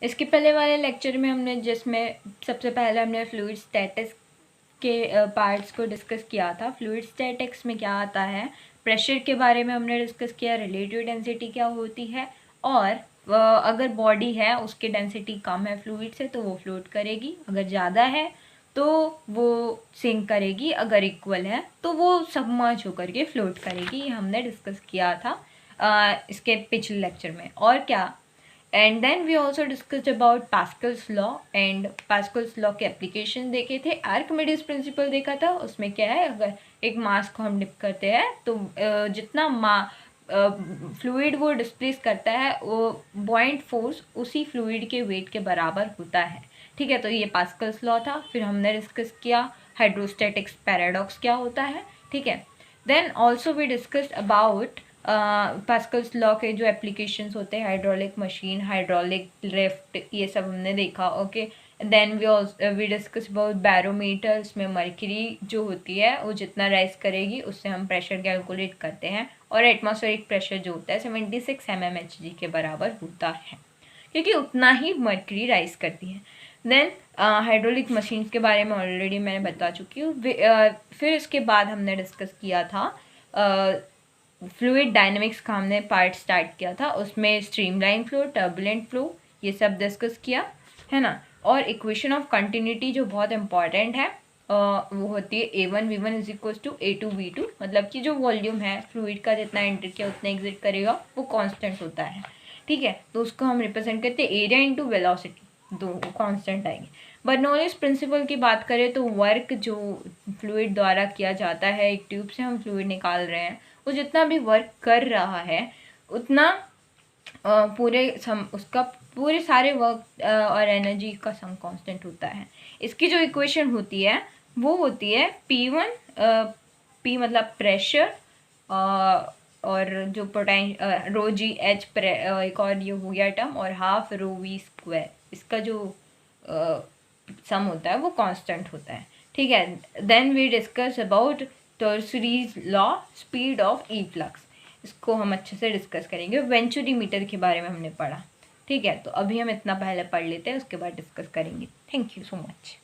इसके पहले वाले लेक्चर में हमने जिसमें सबसे पहले हमने फ्लूइड स्टैटिक्स के पार्ट्स को डिस्कस किया था। फ्लूइड स्टैटिक्स में क्या आता है, प्रेशर के बारे में हमने डिस्कस किया, रिलेटिव डेंसिटी क्या होती है, और अगर बॉडी है उसकी डेंसिटी कम है फ्लूइड से तो वो फ्लोट करेगी, अगर ज़्यादा है तो वो सिंक करेगी, अगर इक्वल है तो वो सबमर्ज होकर के फ्लोट करेगी। ये हमने डिस्कस किया था इसके पिछले लेक्चर में। और क्या, and then we also discussed about Pascal's law, and Pascal's law के एप्लीकेशन देखे थे। आर्किमिडीज प्रिंसिपल देखा था, उसमें क्या है, अगर एक मास को हम डिप करते हैं तो जितना फ्लूइड वो डिस्प्लेस करता है वो बॉइंट फोर्स उसी फ्लूइड के वेट के बराबर होता है। ठीक है, तो ये पास्कल्स लॉ था। फिर हमने डिस्कस किया हाइड्रोस्टैटिक्स पैराडॉक्स क्या होता है। ठीक है, then also we discussed about Pascal's law के जो एप्लीकेशंस होते हैं, हाइड्रोलिक मशीन, हाइड्रोलिक लिफ्ट, ये सब हमने देखा। Okay, then we discuss about barometer. इसमें मर्क्यूरी जो होती है वो जितना राइज करेगी उससे हम प्रेशर कैलकुलेट करते हैं, और एटमॉस्फेरिक प्रेशर जो होता है 76 mmHg के बराबर होता है, क्योंकि उतना ही मर्क्यूरी राइज करती है। देन हाइड्रोलिक मशीन्स के बारे में ऑलरेडी मैंने बता चुकी हूँ। फिर इसके बाद हमने डिस्कस किया था फ्लूइड डायनेमिक्स का, हमने पार्ट स्टार्ट किया था, उसमें स्ट्रीमलाइन फ्लो, टर्बुलेंट फ्लो, ये सब डिस्कस किया है ना। और इक्वेशन ऑफ कंटिन्यूटी जो बहुत इंपॉर्टेंट है वो होती है A1V1 = A2V2, मतलब कि जो वॉल्यूम है फ्लूइड का जितना एंटर किया उतना एग्जिट करेगा वो कांस्टेंट होता है। ठीक है, तो उसको हम रिप्रेजेंट करते हैं एरिया इंटू वेलोसिटी, दो कांस्टेंट आएंगे। बर्नौलीज प्रिंसिपल की बात करें तो वर्क जो फ्लूइड द्वारा किया जाता है, एक ट्यूब से हम फ्लूइड निकाल रहे हैं, वो जितना भी वर्क कर रहा है उतना उसका पूरे सारे वर्क और एनर्जी का सम कांस्टेंट होता है। इसकी जो इक्वेशन होती है वो होती है P1, P मतलब प्रेशर, और जो ρgh एक और ये हो गया टर्म, और ½ ρv², इसका जो सम होता है वो कांस्टेंट होता है। ठीक है, then we discuss about Torricelli's law, speed of efflux, इसको हम अच्छे से डिस्कस करेंगे। वेंचुरी मीटर के बारे में हमने पढ़ा। ठीक है, तो अभी हम इतना पहले पढ़ लेते हैं, उसके बाद डिस्कस करेंगे। Thank you so much.